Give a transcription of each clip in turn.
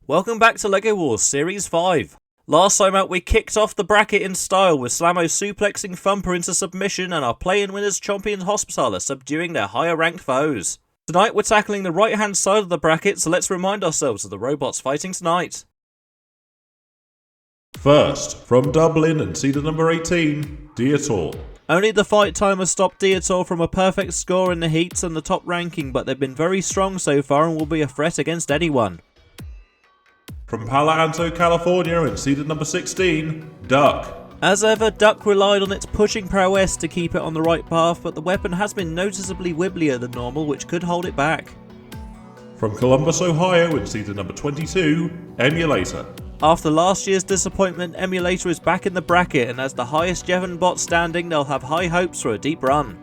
Welcome back to LEGO Wars Series 5. Last time out we kicked off the bracket in style with Slammo suplexing Thumper into submission and our play-in winners Chompy and Hospitaller subduing their higher ranked foes. Tonight we're tackling the right hand side of the bracket, so let's remind ourselves of the robots fighting tonight. First, from Dublin and seeded number 18, Dietor. Only the fight timer stopped Dietor from a perfect score in the heats and the top ranking, but they've been very strong so far and will be a threat against anyone. From Palo Alto, California and seeded number 16, Duck. As ever, Duck relied on its pushing prowess to keep it on the right path, but the weapon has been noticeably wibblier than normal, which could hold it back. From Columbus, Ohio and seeded number 22, Emulator. After last year's disappointment, Emulator is back in the bracket, and as the highest Jevon bot standing, they'll have high hopes for a deep run.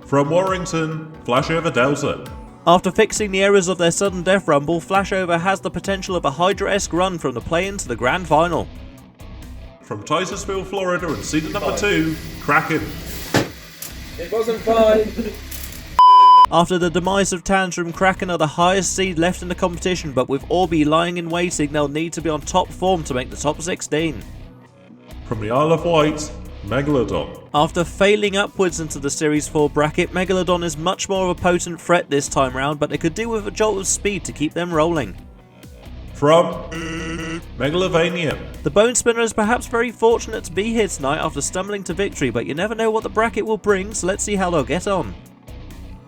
From Warrington, Flashover Delta. After fixing the errors of their sudden death rumble, Flashover has the potential of a Hydra-esque run from the play-in to the grand final. From Titusville, Florida and seeded number 2, Kraken. It wasn't fine. After the demise of Tantrum, Kraken are the highest seed left in the competition, but with Orby lying in waiting, they'll need to be on top form to make the top 16. From the Isle of Wight, Megalodon. After failing upwards into the Series 4 bracket, Megalodon is much more of a potent threat this time round, but they could do with a jolt of speed to keep them rolling. From Megalovania. The Bone Spinner is perhaps very fortunate to be here tonight after stumbling to victory, but you never know what the bracket will bring, so let's see how they'll get on.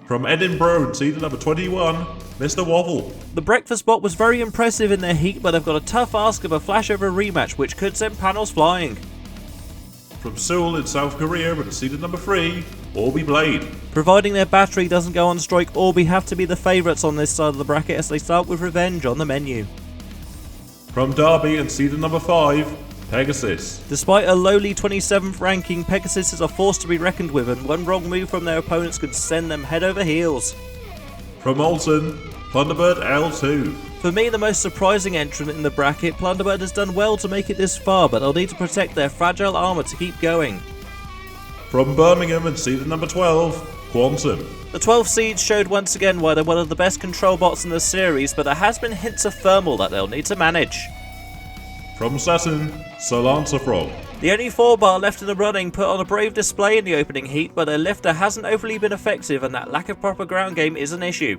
From Edinburgh and seeded number 21, Mr. Waffle. The Breakfast bot was very impressive in their heat, but they've got a tough ask of a Flashover rematch, which could send panels flying. From Seoul in South Korea and seeded number 3, Orby Blade. Providing their battery doesn't go on strike, Orby have to be the favourites on this side of the bracket as they start with Revenge on the menu. From Derby and seeded number 5, Pegasus. Despite a lowly 27th ranking, Pegasus is a force to be reckoned with, and one wrong move from their opponents could send them head over heels. From Alton, Thunderbird L2. For me, the most surprising entrant in the bracket, Plunderbird has done well to make it this far, but they'll need to protect their fragile armour to keep going. From Birmingham and seeded number 12, Quantum. The 12 seeds showed once again why they're one of the best control bots in the series, but there has been hints of thermal that they'll need to manage. From Saturn, Solancer Frog. The only 4-bar left in the running put on a brave display in the opening heat, but their lifter hasn't overly been effective and that lack of proper ground game is an issue.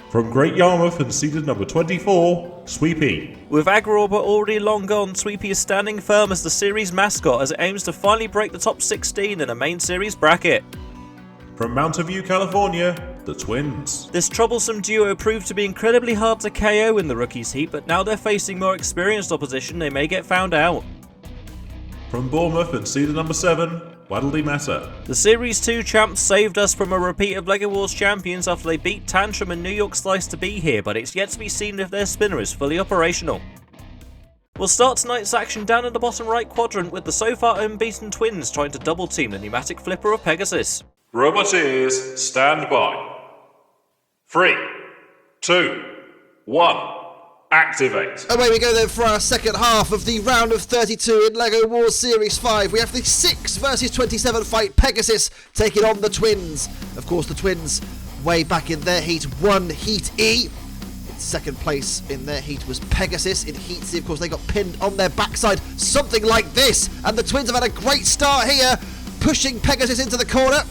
From Great Yarmouth and seeded number 24, Sweepy. With Agororba already long gone, Sweepy is standing firm as the series mascot as it aims to finally break the top 16 in a main series bracket. From Mountain View, California, the Twins. This troublesome duo proved to be incredibly hard to KO in the rookies heat, but now they're facing more experienced opposition, they may get found out. From Bournemouth and seeded number 7, Waddle Matter. The Series 2 champs saved us from a repeat of LEGO Wars champions after they beat Tantrum and New York Slice to be here, but it's yet to be seen if their spinner is fully operational. We'll start tonight's action down in the bottom right quadrant with the so far unbeaten Twins trying to double team the pneumatic flipper of Pegasus. Roboteers, stand by. 3, 2, 1. Activate. Away we go then for our second half of the round of 32 in LEGO Wars Series 5. We have the 6 versus 27 fight, Pegasus taking on the Twins. Of course, the Twins, way back in their heat, won Heat E. In second place in their heat was Pegasus. In Heat C, of course, they got pinned on their backside, something like this. And the Twins have had a great start here, pushing Pegasus into the corner.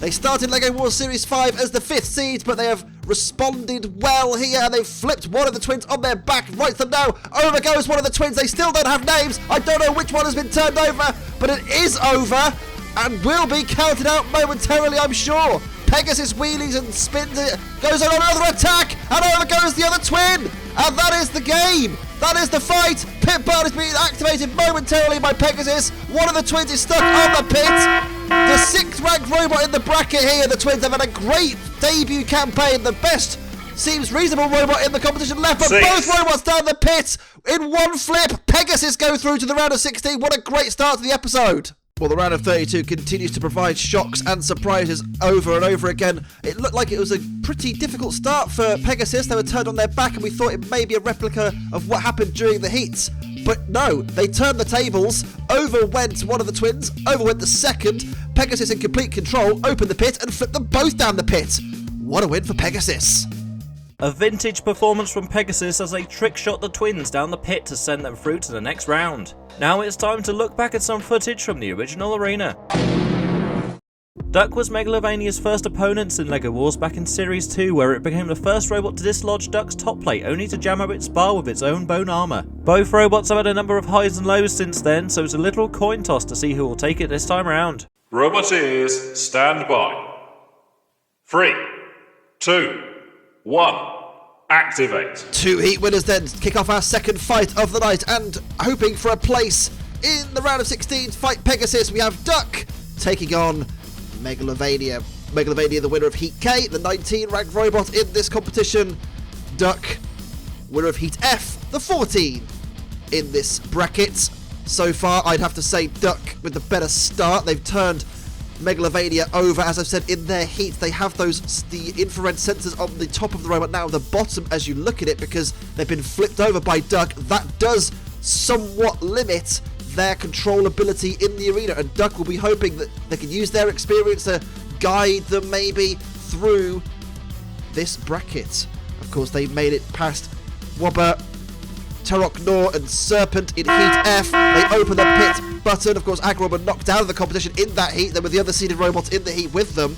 They started LEGO Wars Series 5 as the 5th seed, but they have responded well here, and they've flipped one of the Twins on their back, right them now. Over goes one of the Twins. They still don't have names. I don't know which one has been turned over, but it is over and will be counted out momentarily, I'm sure. Pegasus wheelies and spins it, goes on another attack, and over goes the other Twin. And that is the game. That is the fight. Pit burn is being activated momentarily by Pegasus. One of the Twins is stuck on the pit. The 6th ranked robot in the bracket here. The Twins have had a great debut campaign. The best, seems reasonable robot in the competition left, but both robots down the pit in one flip. Pegasus go through to the round of 16. What a great start to the episode. Well, the round of 32 continues to provide shocks and surprises over and over again. It looked like it was a pretty difficult start for Pegasus. They were turned on their back and we thought it may be a replica of what happened during the heats. But no, they turned the tables. Over went one of the Twins, over went the second. Pegasus in complete control, opened the pit and flipped them both down the pit. What a win for Pegasus. A vintage performance from Pegasus as they trick-shot the twins down the pit to send them through to the next round. Now it's time to look back at some footage from the original arena. Duck was Megalovania's first opponent in LEGO Wars back in Series 2, where it became the first robot to dislodge Duck's top plate, only to jam up its bar with its own bone armour. Both robots have had a number of highs and lows since then, so it's a literal coin toss to see who will take it this time around. Roboteers, stand by. 3, 2, 1. Activate. 2 heat winners then kick off our second fight of the night, and hoping for a place in the round of 16 to fight Pegasus, we have Duck taking on Megalovania. Megalovania, the winner of Heat K, the 19 ranked robot in this competition. Duck, winner of Heat F, the 14 in this bracket. So far, I'd have to say Duck with the better start. They've turned Megalovania over, as I've said, in their heat. They have the infrared sensors on the top of the robot, now the bottom as you look at it, because they've been flipped over by Duck. That does somewhat limit their controllability in the arena, and Duck will be hoping that they can use their experience to guide them maybe through this bracket. Of course, they made it past Wobber, Turok Nor and Serpent in Heat F. They open the pit button. Of course, Agro were knocked out of the competition in that heat. There were the other seeded robots in the heat with them.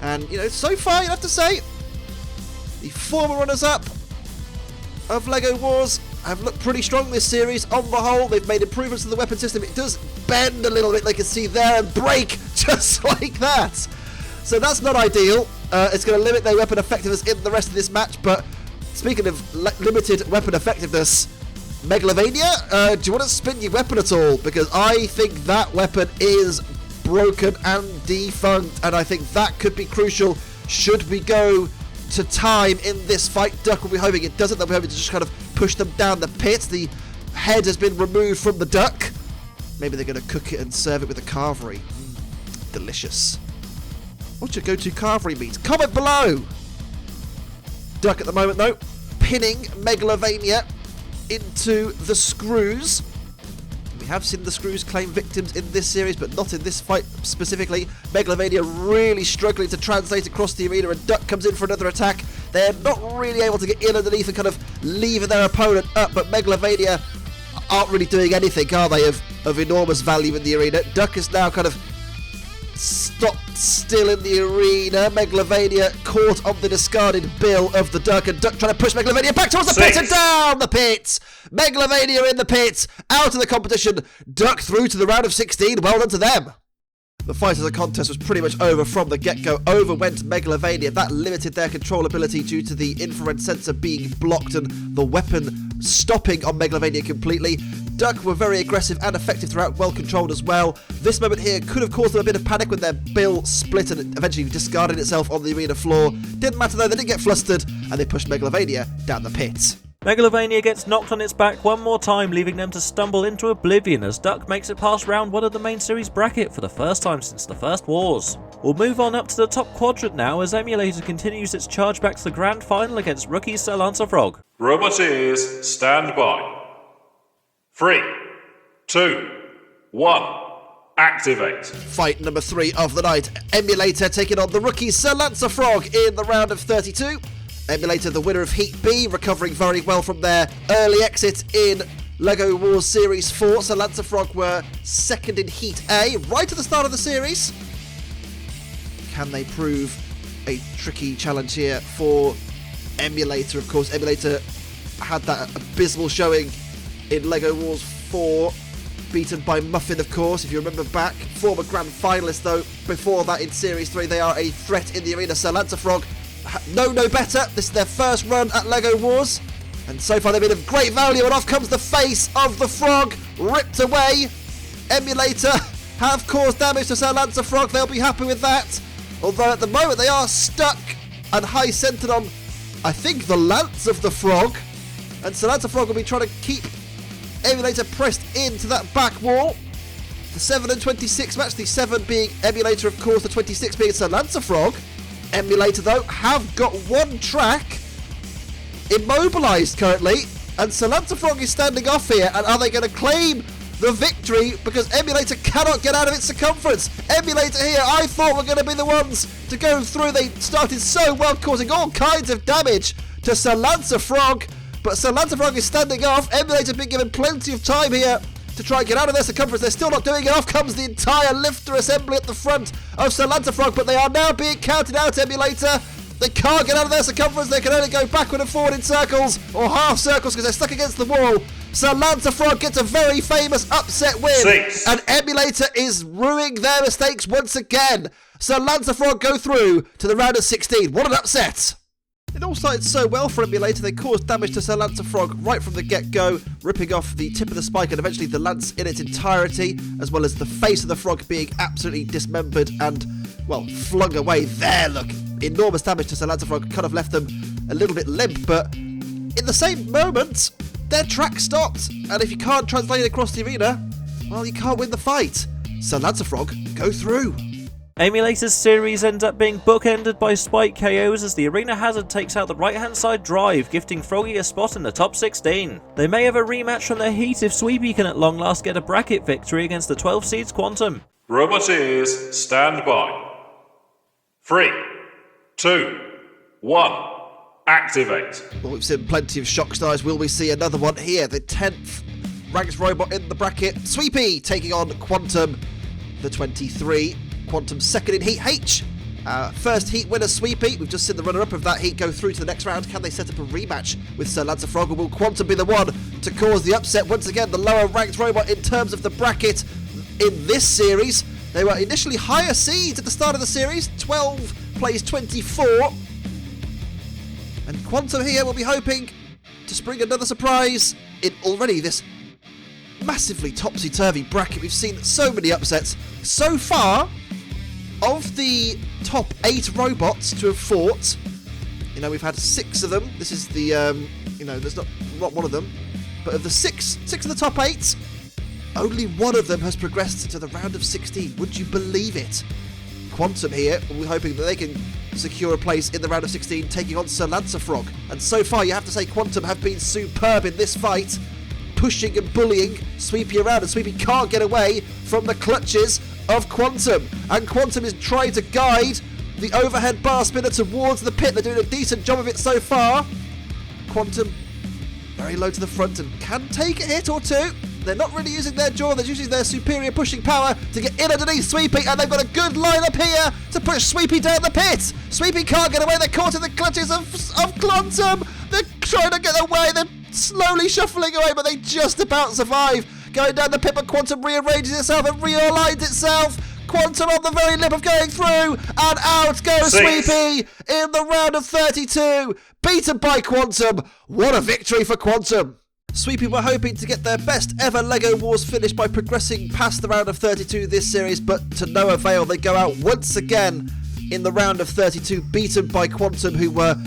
And, you know, so far, you have to say, the former runners-up of LEGO Wars have looked pretty strong this series. On the whole, they've made improvements to the weapon system. It does bend a little bit, like you can see there, and break just like that. So that's not ideal. It's going to limit their weapon effectiveness in the rest of this match, but speaking of limited weapon effectiveness, Megalovania, do you want to spin your weapon at all? Because I think that weapon is broken and defunct, and I think that could be crucial should we go to time in this fight. Duck will be hoping it doesn't. They'll be hoping to just kind of push them down the pit. The head has been removed from the Duck. Maybe they're going to cook it and serve it with a carvery. Delicious. What's your go-to carvery meat? Comment below! Duck at the moment, though, pinning Megalovania into the screws. We have seen the screws claim victims in this series, but not in this fight specifically. Megalovania really struggling to translate across the arena, and Duck comes in for another attack. They're not really able to get in underneath and kind of lever their opponent up, but Megalovania aren't really doing anything, are they, of enormous value in the arena. Duck is now kind of stopped still in the arena. Megalovania caught on the discarded bill of the Duck, and Duck trying to push Megalovania back towards the pit and down the pit. Megalovania in the pit, out of the competition. Duck through to the round of 16. Well done to them. The fight of the contest was pretty much over from the get-go. Over went Megalovania. That limited their controllability due to the infrared sensor being blocked and the weapon stopping on Megalovania completely. Duck were very aggressive and effective throughout, well controlled as well. This moment here could have caused them a bit of panic when their bill split and eventually discarded itself on the arena floor. Didn't matter though, they didn't get flustered, and they pushed Megalovania down the pit. Megalovania gets knocked on its back one more time, leaving them to stumble into oblivion as Duck makes it past round 1 of the main series bracket for the first time since the first Wars. We'll move on up to the top quadrant now as Emulator continues its charge back to the grand final against rookie Sir Lancer Frog. Roboteers, stand by. 3, 2, 1. Activate. Fight number 3 of the night. Emulator taking on the rookie Sir Lancer Frog in the round of 32. Emulator, the winner of Heat B, recovering very well from their early exit in LEGO Wars Series 4. So Lancer Frog were second in Heat A, right at the start of the series. Can they prove a tricky challenge here for Emulator? Of course, Emulator had that abysmal showing in LEGO Wars 4, beaten by Muffin, of course, if you remember back. Former grand finalist, though, before that in Series 3. They are a threat in the arena. Sir Lancer Frog know no better. This is their first run at LEGO Wars, and so far they've been of great value, and off comes the face of the Frog, ripped away. Emulator have caused damage to Sir Lancer Frog. They'll be happy with that, although at the moment they are stuck and high centered on, I think, the lance of the Frog, and Sir Lancer Frog will be trying to keep Emulator pressed into that back wall. The 7 and 26 match, the 7 being Emulator, of course, the 26 being Sir Lancer Frog. Emulator, though, have got one track immobilised currently, and Sir Lancer Frog is standing off here, and are they going to claim the victory because Emulator cannot get out of its circumference? Emulator here, I thought were going to be the ones to go through. They started so well, causing all kinds of damage to Sir Lancer Frog, but Sir Lancer Frog is standing off. Emulator being given plenty of time here to try and get out of their circumference. They're still not doing it. Off comes the entire lifter assembly at the front of Sir Lancer Frog, but they are now being counted out, Emulator. They can't get out of their circumference. They can only go backward and forward in circles, or half circles, because they're stuck against the wall. Sir Lancer Frog gets a very famous upset win. 6. And Emulator is ruining their mistakes once again. Sir Lancer Frog go through to the round of 16. What an upset! It all started so well for Emulator. They caused damage to Sir Lancer Frog right from the get-go, ripping off the tip of the spike and eventually the lance in its entirety, as well as the face of the frog being absolutely dismembered and, well, flung away. There, look. Enormous damage to Sir Lancer Frog. Kind of left them a little bit limp, but in the same moment, their track stopped. And if you can't translate it across the arena, well, you can't win the fight. Sir Lancer Frog go through. Emulator's series ends up being bookended by spike KOs as the Arena Hazard takes out the right-hand side drive, gifting Froggy a spot in the top 16. They may have a rematch from their heat if Sweepy can at long last get a bracket victory against the 12 seeds Quantum. Roboteers, stand by. 3, 2, 1, activate. Well, we've seen plenty of shock stars. Will we see another one here? The 10th ranked robot in the bracket. Sweepy taking on Quantum, the 23. Quantum second in Heat H. First heat winner Sweepy. We've just seen the runner-up of that heat go through to the next round. Can they set up a rematch with Sir Lancer Frog, or will Quantum be the one to cause the upset? Once again, the lower ranked robot in terms of the bracket in this series. They were initially higher seeds at the start of the series. 12 plays 24. And Quantum here will be hoping to spring another surprise in already this massively topsy-turvy bracket. We've seen so many upsets so far. Of the top 8 robots to have fought, we've had 6 of them. This is the, there's not one of them. But of the 6 of the top 8, only one of them has progressed to the round of 16. Would you believe it? Quantum here, we're hoping that they can secure a place in the round of 16, taking on Sir Lancer Frog. And so far, you have to say Quantum have been superb in this fight, pushing and bullying Sweepy around, and Sweepy can't get away from the clutches of Quantum, and Quantum is trying to guide the overhead bar spinner towards the pit. They're doing a decent job of it so far. Quantum very low to the front and can take a hit or two. They're not really using their jaw, they're using their superior pushing power to get in underneath Sweepy, and they've got a good line-up here to push Sweepy down the pit. Sweepy can't get away, they're caught in the clutches of Quantum. They're trying to get away, they're slowly shuffling away, but they just about survive. Going down the pit, but Quantum rearranges itself and realigns itself. Quantum on the very lip of going through, and out goes 6. Sweepy in the round of 32. Beaten by Quantum. What a victory for Quantum. Sweepy were hoping to get their best ever LEGO Wars finish by progressing past the round of 32 this series, but to no avail. They go out once again in the round of 32, beaten by Quantum, who were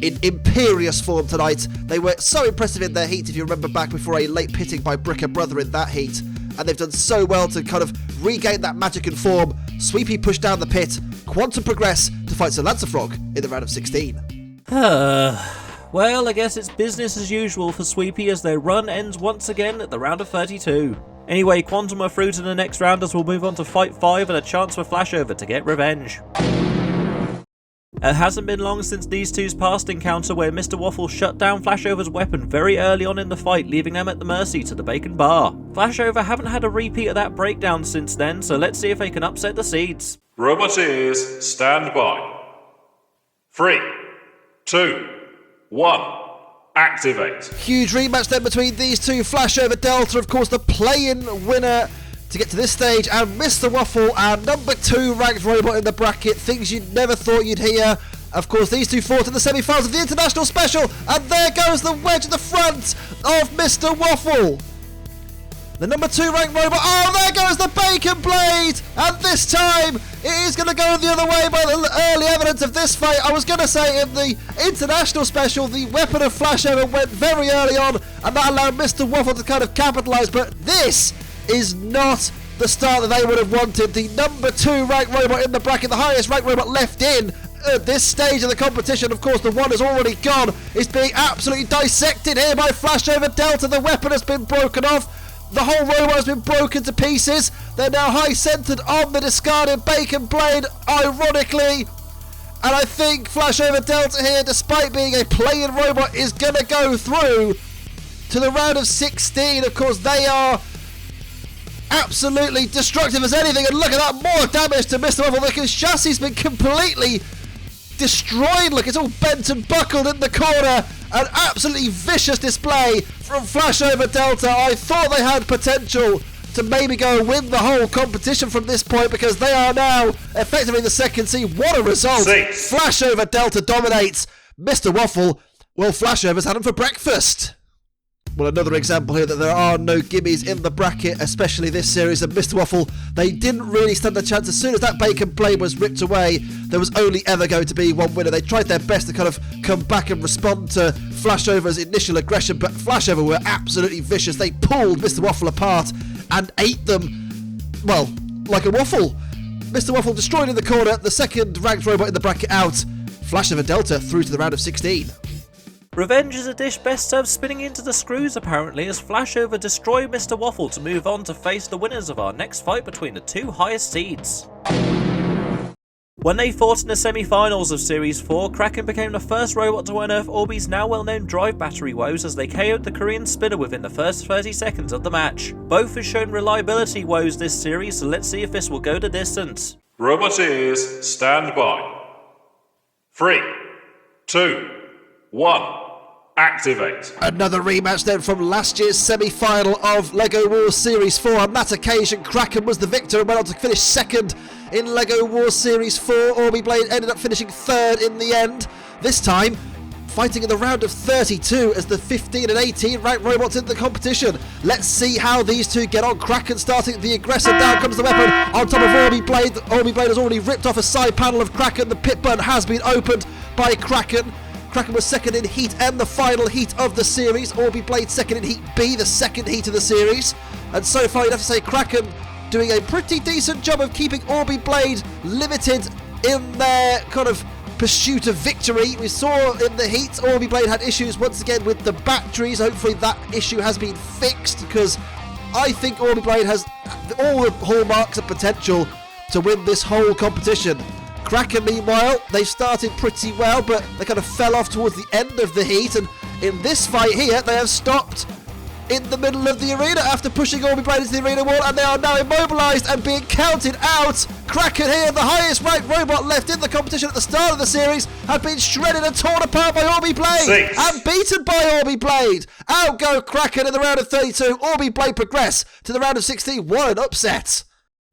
in imperious form tonight. They were so impressive in their heat, if you remember back before a late pitting by Bricker Brother in that heat, and they've done so well to kind of regain that magic and form. Sweepy pushed down the pit, Quantum progress to fight Sir Lancer Frog in the round of 16. Well, I guess it's business as usual for Sweepy as their run ends once again at the round of 32. Anyway, Quantum are through to the next round as we'll move on to Fight 5 and a chance for Flashover to get revenge. It hasn't been long since these two's past encounter where Mr. Waffle shut down Flashover's weapon very early on in the fight, leaving them at the mercy to the Bacon Bar. Flashover haven't had a repeat of that breakdown since then, so let's see if they can upset the seeds. Roboteers, stand by. 3, 2, 1, activate. Huge rematch then between these two. Flashover Delta, of course, the play-in winner to get to this stage, and Mr. Waffle, our number 2 ranked robot in the bracket. Things you never thought you'd hear. Of course, these two fought in the semi-finals of the International Special, and there goes the wedge at the front of Mr. Waffle. The number 2 ranked robot. Oh, there goes the Bacon Blade! And this time, it is going to go the other way by the early evidence of this fight. I was going to say in the International Special, the weapon of Flashover went very early on, and that allowed Mr. Waffle to kind of capitalise, but this is not the start that they would have wanted. The number 2 ranked robot in the bracket, the highest ranked robot left in at this stage of the competition. Of course, the one has already gone, is being absolutely dissected here by Flashover Delta. The weapon has been broken off. The whole robot has been broken to pieces. They're now high centered on the discarded Bacon Blade, ironically. And I think Flashover Delta here, despite being a play-in robot, is going to go through to the round of 16. Of course, they are absolutely destructive as anything. And look at that, more damage to Mr. Waffle. Look, his chassis has been completely destroyed. Look, it's all bent and buckled in the corner. An absolutely vicious display from Flashover Delta. I thought they had potential to maybe go and win the whole competition from this point, because they are now effectively the second seed. What a result. 6. Flashover Delta dominates. Mr. Waffle, well, Flashover's had him for breakfast. Well, another example here that there are no gimmies in the bracket, especially this series. And Mr. Waffle, they didn't really stand a chance. As soon as that bacon plane was ripped away, there was only ever going to be one winner. They tried their best to kind of come back and respond to Flashover's initial aggression, but Flashover were absolutely vicious. They pulled Mr. Waffle apart and ate them, well, like a waffle. Mr. Waffle destroyed in the corner, the second ranked robot in the bracket out. Flashover Delta through to the round of 16. Revenge is a dish best served spinning into the screws apparently, as Flashover destroy Mr. Waffle to move on to face the winners of our next fight between the two highest seeds. When they fought in the semi-finals of Series 4, Kraken became the first robot to unearth Orbeez now well-known drive battery woes as they KO'd the Korean spinner within the first 30 seconds of the match. Both have shown reliability woes this series, so let's see if this will go the distance. Roboteers, stand by. 3, 2, 1. Activate. Another rematch then from last year's semi-final of LEGO Wars Series 4. On that occasion, Kraken was the victor and went on to finish second in LEGO Wars Series 4. Orby Blade ended up finishing third in the end. This time, fighting in the round of 32 as the 15 and 18 ranked robots in the competition. Let's see how these two get on. Kraken starting the aggressor, down comes the weapon on top of Orby Blade. Orby Blade has already ripped off a side panel of Kraken. The pit burn has been opened by Kraken. Kraken was second in Heat M, the final heat of the series. Orby Blade second in Heat B, the second heat of the series. And so far, you'd have to say Kraken doing a pretty decent job of keeping Orby Blade limited in their kind of pursuit of victory. We saw in the heat, Orby Blade had issues once again with the batteries. Hopefully that issue has been fixed, because I think Orby Blade has all the hallmarks of potential to win this whole competition. Kraken, meanwhile, they started pretty well, but they kind of fell off towards the end of the heat, and in this fight here, they have stopped in the middle of the arena after pushing Orby Blade into the arena wall, and they are now immobilised and being counted out. Kraken here, the highest ranked robot left in the competition at the start of the series, have been shredded and torn apart by Orby Blade 6. and beaten by Orby Blade. Out go Kraken in the round of 32. Orby Blade progress to the round of 16. What an upset.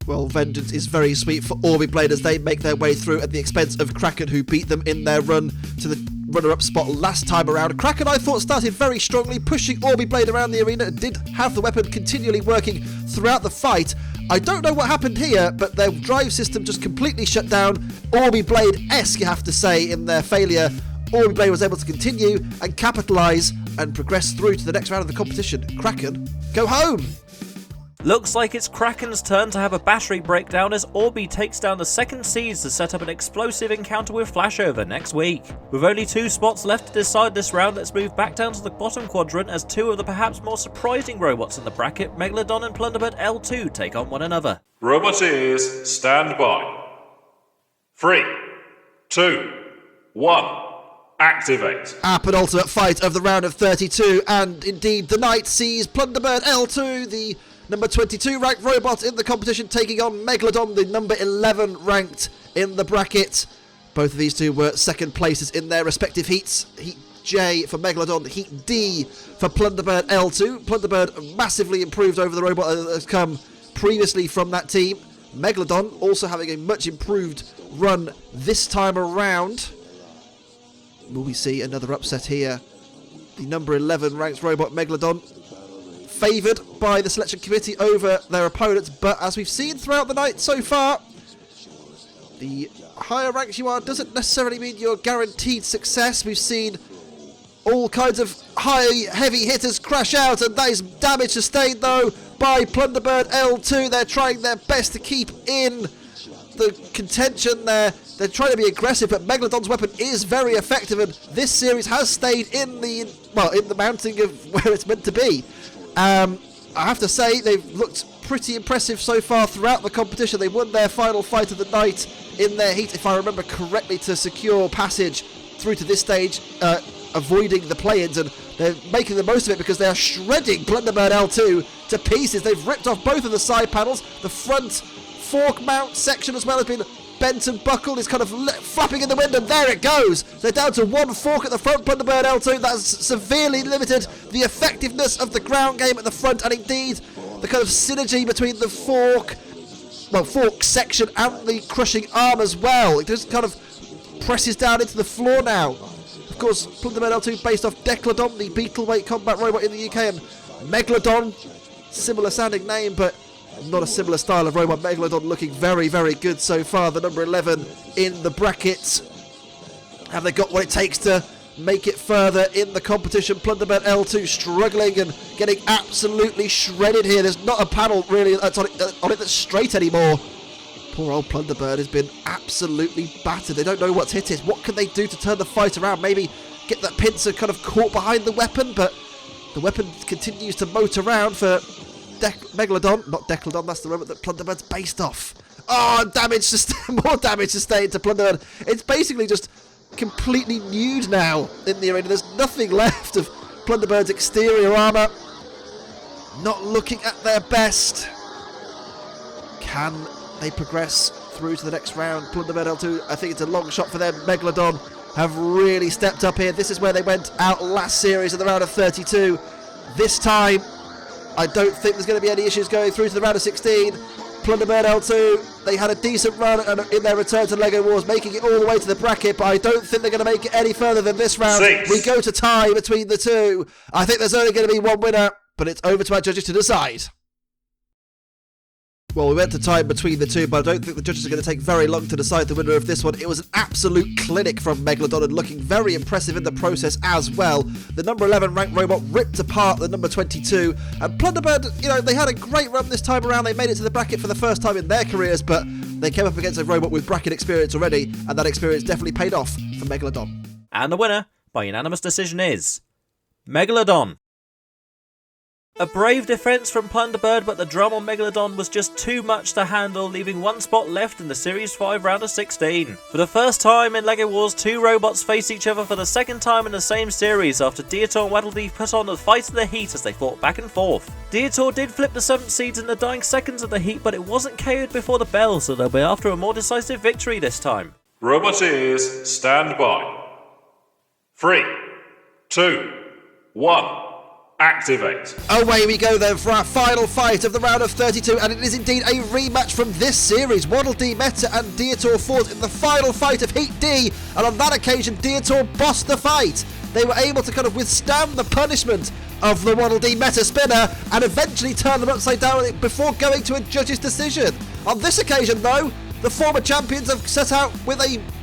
Well, vengeance is very sweet for Orby Blade as they make their way through at the expense of Kraken, who beat them in their run to the runner-up spot last time around. Kraken, I thought, started very strongly, pushing Orby Blade around the arena and did have the weapon continually working throughout the fight. I don't know what happened here, but their drive system just completely shut down. Orby Blade-esque, you have to say, in their failure. Orby Blade was able to continue and capitalise and progress through to the next round of the competition. Kraken, go home! Looks like it's Kraken's turn to have a battery breakdown as Orby takes down the second seeds to set up an explosive encounter with Flashover next week. With only 2 spots left to decide this round, let's move back down to the bottom quadrant as 2 of the perhaps more surprising robots in the bracket, Megalodon and Plunderbird L2, take on one another. Roboteers, stand by. 3, 2, 1. Activate. Our penultimate fight of the round of 32, and indeed the night sees Plunderbird L2, the number 22 ranked robot in the competition, taking on Megalodon, the number 11 ranked in the bracket. Both of these two were second places in their respective heats. Heat J for Megalodon, Heat D for Plunderbird L2. Plunderbird massively improved over the robot that has come previously from that team. Megalodon also having a much improved run this time around. Will we see another upset here? The number 11 ranked robot Megalodon favoured by the selection committee over their opponents, but as we've seen throughout the night so far, the higher ranks you are doesn't necessarily mean you're guaranteed success. We've seen all kinds of high heavy hitters crash out, and that is damage sustained though by Plunderbird L2. They're trying their best to keep in the contention there. They're trying to be aggressive, but Megalodon's weapon is very effective, and this series has stayed in the mounting of where it's meant to be. I have to say, they've looked pretty impressive so far throughout the competition. They won their final fight of the night in their heat, if I remember correctly, to secure passage through to this stage, avoiding the play-ins, and they're making the most of it because they are shredding Plunderbird L2 to pieces. They've ripped off both of the side panels. The front fork mount section as well has been bent and buckled. It's kind of flapping in the wind, and there it goes. They're down to one fork at the front. Plunderbird L2, that has severely limited the effectiveness of the ground game at the front, and indeed the kind of synergy between the fork section and the crushing arm as well. It just kind of presses down into the floor now. Of course, Plunderbird L2 based off Decladon, the Beetleweight combat robot in the UK, and Megalodon, similar sounding name, but not a similar style of robot. Megalodon looking very, very good so far. The number 11 in the brackets. Have they got what it takes to make it further in the competition? Plunderbird L2 struggling and getting absolutely shredded here. There's not a panel really that's on it that's straight anymore. Poor old Plunderbird has been absolutely battered. They don't know what's hit it. What can they do to turn the fight around? Maybe get that pincer kind of caught behind the weapon, but the weapon continues to moat around for Megalodon. Not Decladon, that's the robot that Plunderbird's based off. Oh, more damage sustained to Plunderbird. It's basically just completely nude now in the arena. There's nothing left of Plunderbird's exterior armour. Not looking at their best. Can they progress through to the next round? Plunderbird L2, I think it's a long shot for them. Megalodon have really stepped up here. This is where they went out last series in the round of 32. This time, I don't think there's going to be any issues going through to the round of 16. Plunderbird L2, they had a decent run in their return to LEGO Wars, making it all the way to the bracket, but I don't think they're going to make it any further than this round. 6. We go to tie between the two. I think there's only going to be one winner, but it's over to our judges to decide. Well, we went to time between the two, but I don't think the judges are going to take very long to decide the winner of this one. It was an absolute clinic from Megalodon and looking very impressive in the process as well. The number 11 ranked robot ripped apart the number 22. And Plunderbird, they had a great run this time around. They made it to the bracket for the first time in their careers, but they came up against a robot with bracket experience already, and that experience definitely paid off for Megalodon. And the winner, by unanimous decision, is Megalodon. A brave defence from Plunderbird, but the drum on Megalodon was just too much to handle, leaving one spot left in the Series 5 round of 16. For the first time in LEGO Wars, two robots face each other for the second time in the same series after Dietor and Waddle Dee put on a fight in the heat as they fought back and forth. Dietor did flip the 7th seeds in the dying seconds of the heat, but it wasn't KO'd before the bell, so they'll be after a more decisive victory this time. Roboteers, stand by. 3, 2, 1. Activate. Away we go then for our final fight of the round of 32, and it is indeed a rematch from this series. Waddle Dee Meta and Dietor fought in the final fight of Heat D, and on that occasion Dietor bossed the fight. They were able to kind of withstand the punishment of the Waddle Dee Meta spinner and eventually turn them upside down before going to a judge's decision. On this occasion though, the former champions have set out with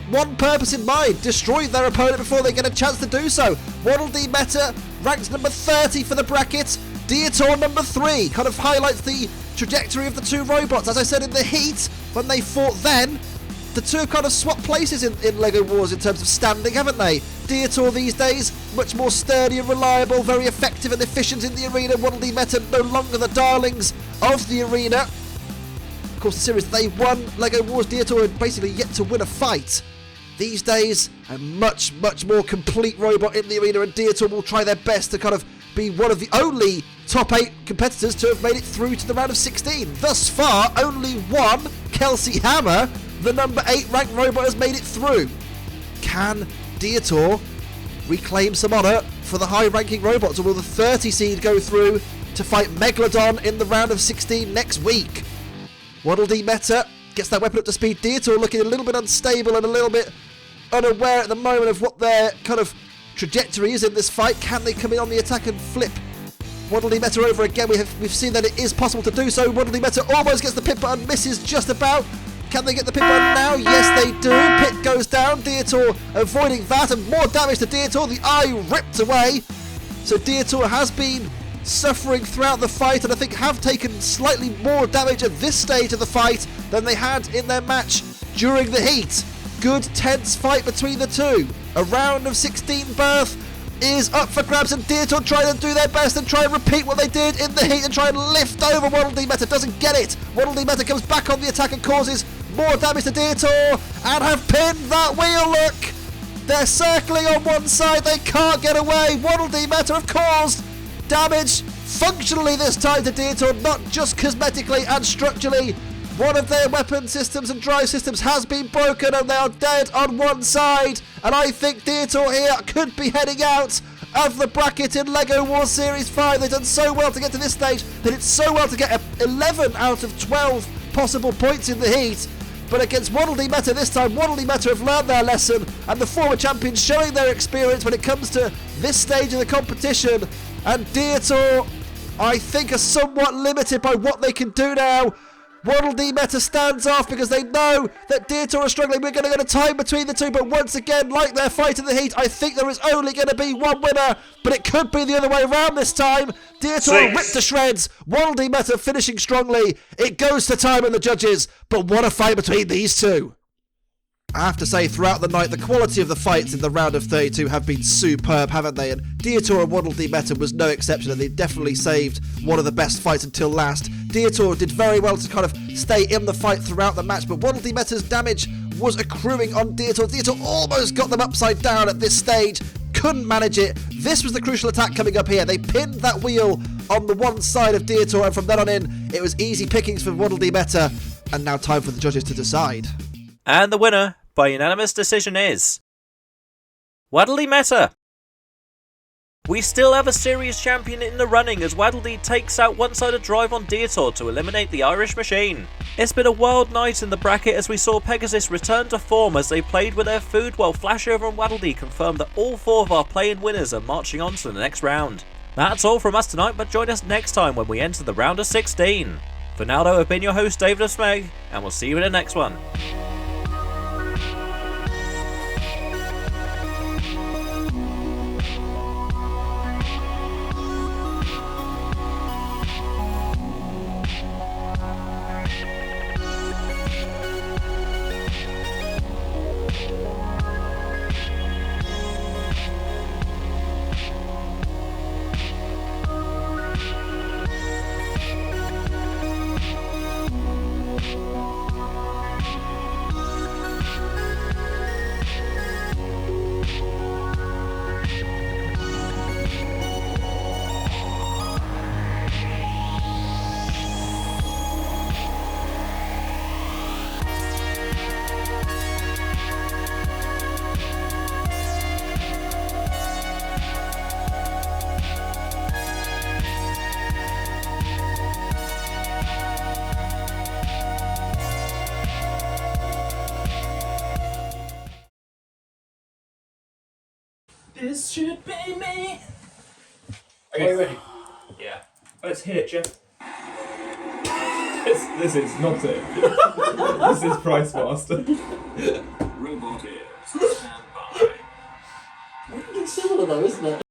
one purpose in mind: destroy their opponent before they get a chance to do so. Waddle Dee Meta ranked number 30 for the bracket, Dietor number 3. Kind of highlights the trajectory of the two robots. As I said in the heat, when they fought then, the two have kind of swapped places in LEGO Wars in terms of standing, haven't they? Dietor these days, much more sturdy and reliable, very effective and efficient in the arena. Waddle Dee Meta no longer the darlings of the arena. Of course, the series they won LEGO Wars, Dietor had basically yet to win a fight. These days, a much, much more complete robot in the arena, and Dietor will try their best to kind of be one of the only top 8 competitors to have made it through to the round of 16. Thus far, only one, Kelsey Hammer, the number 8 ranked robot, has made it through. Can Dietor reclaim some honour for the high-ranking robots, or will the 30 seed go through to fight Megalodon in the round of 16 next week? Waddle Dee Meta gets that weapon up to speed. Dietor looking a little bit unstable and a little bit unaware at the moment of what their kind of trajectory is in this fight. Can they come in on the attack and flip Waddle Dee Meta over again? We've seen that it is possible to do so. Waddle Dee Meta almost gets the pit button, misses just about. Can they get the pit button now? Yes, they do. Pit goes down. Dietor avoiding that, and more damage to Dietor. The eye ripped away. So Dietor has been suffering throughout the fight, and I think have taken slightly more damage at this stage of the fight than they had in their match during the heat. Good tense fight between the two. A round of 16 berth is up for grabs, and Dietor trying to do their best and try and repeat what they did in the heat and try and lift over. Waddle Dee Meta doesn't get it. Waddle Dee Meta comes back on the attack and causes more damage to Dietor and have pinned that wheel. Look, they're circling on one side, they can't get away. Waddle Dee Meta have caused damage functionally this time to Dietor, not just cosmetically and structurally. One of their weapon systems and drive systems has been broken and they are dead on one side. And I think Dietor here could be heading out of the bracket in LEGO Wars Series 5. They've done so well to get to this stage. They did so well to get 11 out of 12 possible points in the heat. But against Waddle Dee Meta this time, Waddle Dee Meta have learned their lesson, and the former champions showing their experience when it comes to this stage of the competition. And Dietor, I think, are somewhat limited by what they can do now. Waddle Dee Meta stands off because they know that Dietor are struggling. We're going to get a time between the two, but once again, like their fight in the heat, I think there is only going to be one winner, but it could be the other way around this time. Dietor ripped to shreds, Waddle Dee Meta finishing strongly. It goes to time and the judges, but what a fight between these two. I have to say, throughout the night, the quality of the fights in the round of 32 have been superb, haven't they? And Dietor and Waddle Dee Meta was no exception, and they definitely saved one of the best fights until last. Dietor did very well to kind of stay in the fight throughout the match, but Waddle Dee Meta's damage was accruing on Dietor. Dietor almost got them upside down at this stage, couldn't manage it. This was the crucial attack coming up here. They pinned that wheel on the one side of Dietor, and from then on in, it was easy pickings for Waddle Dee Meta, and now time for the judges to decide. And the winner, by unanimous decision, is Waddle Dee Meta. We still have a series champion in the running as Waddle Dee takes out one-sided drive on Dietor to eliminate the Irish Machine. It's been a wild night in the bracket as we saw Pegasus return to form as they played with their food, while Flashover and Waddle Dee confirmed that all four of our play-in winners are marching on to the next round. That's all from us tonight, but join us next time when we enter the round of 16. For now though, I've been your host David of Smeg, and we'll see you in the next one. This should be me. Okay, ready? Yeah. Let's hit it, Jeff. This is not it. This is Price Master. Robot ears, stand by. It's similar though, isn't it?